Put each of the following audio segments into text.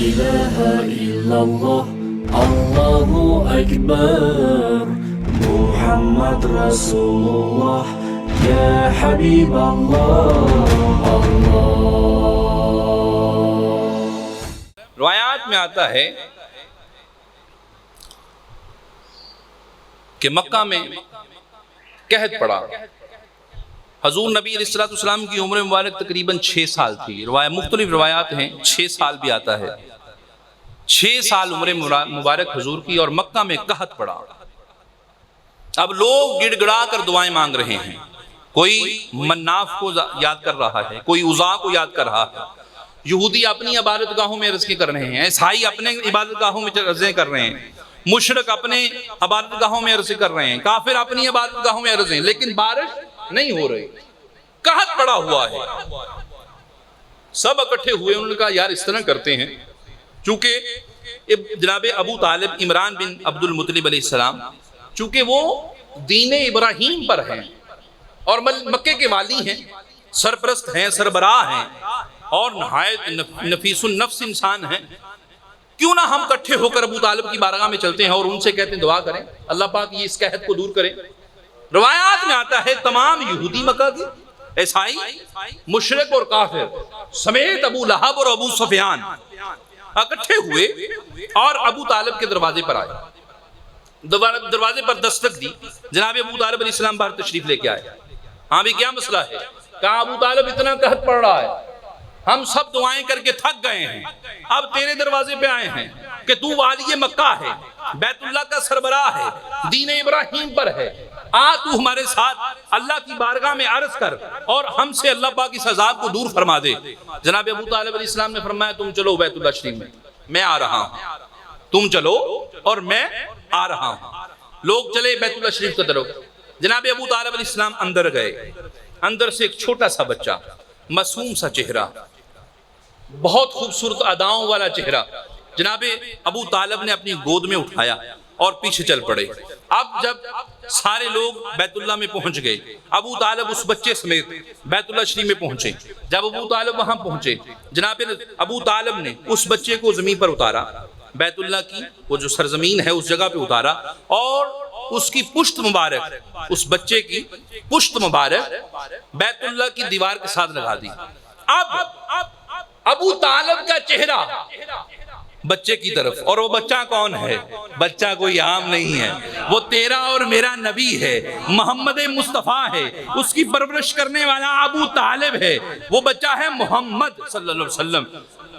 ilaha illallah, Allahu Akbar, Muhammad Rasulullah, Ya Habib Allah, روایات میں آتا ہے کہ مکہ میں قحط پڑا. حضور نبی علیہ السلام کی عمر مبارک تقریباً 6 سال تھی. مختلف روایات ہیں 6 سال بھی آتا ہے. 6 سال عمر مبارک حضور کی اور مکہ میں قحط پڑا. اب لوگ گڑ گڑا کر دعائیں مانگ رہے ہیں. کوئی مناف کو یاد کر رہا ہے, کوئی عزا کو یاد کر رہا ہے. یہودی اپنی عبادت گاہوں میں عرضیں کر رہے ہیں, عیسائی اپنے عبادت گاہوں میں عرضیں کر رہے ہیں, مشرک اپنے عبادت گاہوں میں عرضیں کر رہے ہیں, کافر اپنی عبادت گاہوں میں عرضیں, لیکن بارش نہیں ہو رہی. قحط پڑا ہوا ہے. سب اکٹھے ہوئے, انہوں نے کہا یار اس طرح کرتے ہیں, چونکہ جناب ابو طالب عمران بن عبد المطلب علیہ السلام چونکہ وہ دین ابراہیم پر ہیں اور مکے کے والی ہیں, سرپرست ہیں, سربراہ ہیں اور نہایت نفیس النفس انسان ہیں, کیوں نہ ہم اکٹھے ہو کر ابو طالب کی بارگاہ میں چلتے ہیں اور ان سے کہتے ہیں دعا کریں اللہ پاک یہ اس قحط کو دور کرے. روایات میں آتا ہے تمام یہودی مکہ کی, عیسائی, مشرک اور کافر سمیت ابو لہب اور ابو سفیان اکٹھے ہوئے اور ابو طالب کے دروازے پر آئے. دروازے پر دستک دی. جناب ابو طالب علیہ السلام باہر تشریف لے کے آئے. ہاں بھی کیا مسئلہ ہے؟ کہا ابو طالب اتنا قحط پڑ رہا ہے, ہم سب دعائیں کر کے تھک گئے ہیں, اب تیرے دروازے پہ آئے ہیں کہ تو والی مکہ ہے, بیت اللہ کا سربراہ ہے, دین ابراہیم پر ہے, تو ہمارے ساتھ اللہ کی بارگاہ میں عرض کر اور ہم سے اللہ پاک اس عذاب کو دور فرما دے. جناب ابو طالب علیہ السلام نے فرمایا تم چلو بیت اللہ شریف میں آ رہا ہوں, تم چلو اور میں آ رہا ہوں. لوگ چلے بیت اللہ شریف کی طرف. جناب ابو طالب علیہ السلام اندر گئے. اندر سے ایک چھوٹا سا بچہ, معصوم سا چہرہ, بہت خوبصورت اداؤں والا چہرہ, جناب ابو طالب نے اپنی گود میں اٹھایا اور پیچھے چل پڑے. اب جب سارے لوگ بیت اللہ میں پہنچ گئے, ابو طالب اس بچے سمیت بیت اللہ شریف میں پہنچے. جب ابو طالب وہاں پہنچے, جناب ابو طالب نے اس بچے کو زمین پر اتارا, بیت اللہ کی وہ جو سرزمین ہے اس جگہ پہ اتارا اور اس کی پشت مبارک, اس بچے کی پشت مبارک بیت اللہ کی دیوار کے ساتھ لگا دی. اب ابو طالب کا چہرہ بچے کی طرف, اور وہ بچہ کون ہے؟ بچہ کوئی عام نہیں ہے, وہ تیرا اور میرا نبی ہے, محمد مصطفیٰ ہے, اس کی پرورش کرنے والا ابو طالب ہے. وہ بچہ ہے محمد صلی اللہ علیہ وسلم.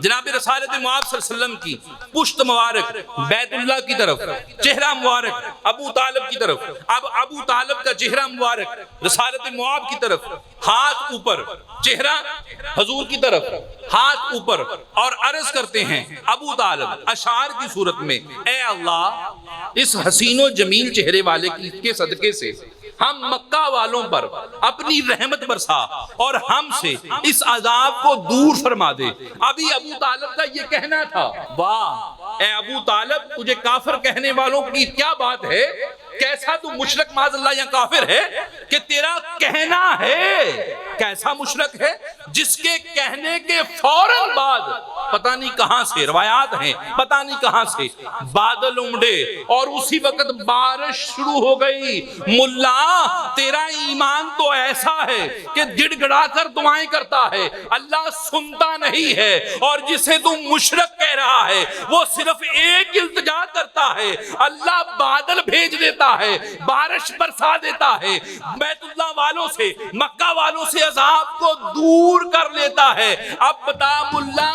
جناب رسالت معاب صلی اللہ علیہ وسلم کی پشت مبارک بیت اللہ کی طرف, چہرہ مبارک ابو طالب کی طرف. اب ابو طالب کا چہرہ مبارک رسالت معاب کی طرف, ہاتھ اوپر, چہرہ حضور کی طرف, ہاتھ اوپر, اور عرض کرتے ہیں ابو طالب اشعار کی صورت میں, اے اللہ اس حسین و جمیل چہرے والے کے صدقے سے ہم مکہ والوں پر اپنی رحمت برسا اور ہم سے اس عذاب کو دور فرما دے. ابھی ابو طالب کا یہ کہنا تھا. واہ اے ابو طالب, تجھے کافر کہنے والوں کی کیا بات ہے, کیسا تو مشرک معاذ اللہ یا کافر ہے کہ تیرا کہنا ہے. کیسا مشرک ہے جس کے کہنے کے فوراً بعد پتہ نہیں کہاں سے, روایات ہیں پتہ نہیں کہاں سے بادل امڑے اور اسی وقت بارش شروع ہو گئی. ملا تیرا ایمان تو ایسا ہے کہ گڑ گڑا کر دعائیں کرتا ہے, اللہ سنتا نہیں ہے, اور جسے تو مشرک کہہ رہا ہے وہ صرف ایک التجا کرتا ہے, اللہ بادل بھیج دیتا ہے, بارش برسا دیتا ہے, بیت اللہ والوں سے مکہ والوں سے عذاب کو دور کر لیتا ہے. اب بتا ملا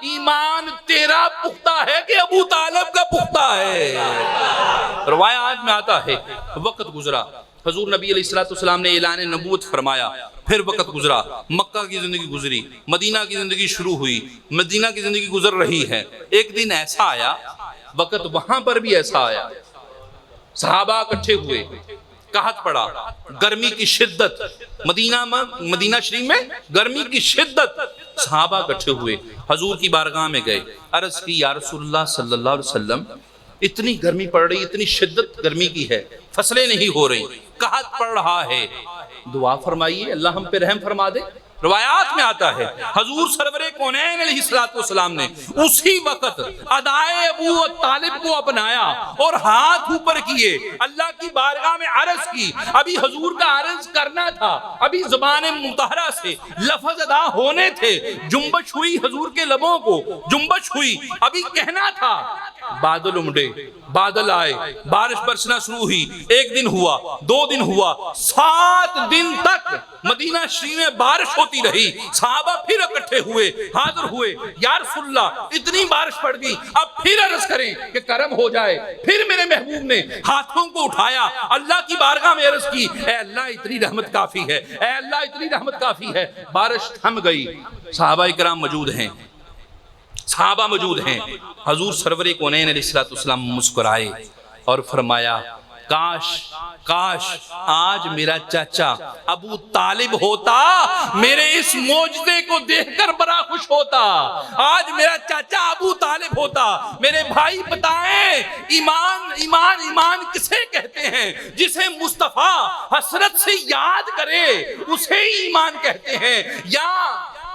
ایمان تیرا پختہ ہے کہ ابو طالب کا پختہ ہے؟ روایات میں آتا ہے وقت گزرا, حضور نبی علیہ السلام نے اعلان نبوت فرمایا, پھر وقت گزرا, مکہ کی زندگی گزری, مدینہ کی زندگی شروع ہوئی, مدینہ کی زندگی گزر رہی ہے. ایک دن ایسا آیا, وقت وہاں پر بھی ایسا آیا, صحابہ اکٹھے ہوئے, قحط پڑا, گرمی کی شدت, مدینہ شریف میں گرمی کی شدت, صحابہ اکٹھے ہوئے, حضور کی بارگاہ میں گئے, عرض کی یا رسول اللہ صلی اللہ علیہ وسلم اتنی گرمی پڑ رہی, اتنی شدت گرمی کی ہے, فصلیں نہیں ہو رہی, قحط پڑ رہا ہے, دعا فرمائیے اللہ ہم پہ رحم فرما دے. روایات میں آتا ہے حضور سرور کونین علیہ الصلوۃ والسلام نے اسی وقت ادائے ابو طالب کو اپنایا اور ہاتھ اوپر کیے، اللہ کی بارگاہ میں عرض کی۔ ابھی حضور کا عرض کرنا تھا، ابھی زبان مطہرہ سے لفظ ادا ہونے تھے، جنبش ہوئی حضور کے لبوں کو، جنبش ہوئی، ابھی کہنا تھا۔ بادل امڑے، بادل آئے، بارش برسنا شروع ہوئی، ایک دن ہوا، 2 دن ہوا، 7 دن تک مدینہ شریف میں بارش ہوتی رہی۔ صحابہ پھر اکٹھے ہوئے، حاضر ہوئے، یا رسول اللہ اتنی بارش پڑ گئی، اب پھر عرض کریں کہ کرم ہو جائے۔ پھر میرے محبوب نے ہاتھوں کو اٹھایا، اللہ کی بارگاہ میں عرض کی، اے اللہ اتنی رحمت کافی ہے، اے اللہ اتنی رحمت کافی ہے۔ بارش تھم گئی، صحابہ کرام موجود ہیں، صحابہ موجود ہیں۔ حضور سرور کونین علیہ الصلوۃ والسلام مسکرائے اور فرمایا کاش کاش آج میرا چاچا ابو طالب ہوتا، میرے اس معجزے کو دیکھ کر بڑا خوش ہوتا۔ آج میرا چاچا ابو طالب ہوتا۔ میرے بھائی بتائیں، ایمان کسے کہتے ہیں؟ جسے مصطفیٰ حسرت سے یاد کرے اسے ایمان کہتے ہیں، یا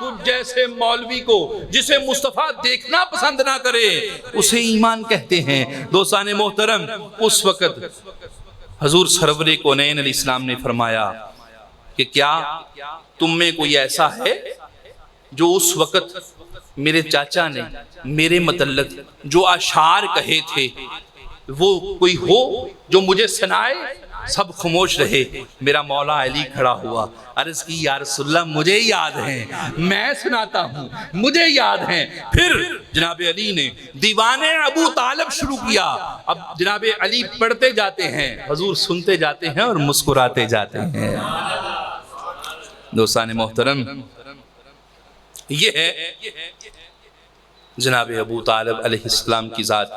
تجھ جیسے مولوی کو جسے مصطفیٰ دیکھنا پسند نہ کرے اسے ایمان کہتے ہیں۔ دوستان محترم، اس وقت حضور سرور کونین علیہ السلام نے فرمایا کہ کیا تم میں کوئی ایسا ہے جو اس وقت میرے چاچا نے میرے متعلق جو اشعار کہے تھے وہ کوئی ہو جو مجھے سنائے؟ سب خاموش رہے۔ میرا مولا علی کھڑا ہوا، عرض کی یا رسول اللہ مجھے یاد ہیں، میں سناتا ہوں، مجھے یاد ہیں۔ پھر جناب علی نے دیوان ابو طالب شروع کیا۔ اب جناب علی پڑھتے جاتے ہیں، حضور سنتے جاتے ہیں اور مسکراتے جاتے ہیں۔ دوستان محترم، یہ ہے جناب ابو طالب علیہ السلام کی ذات۔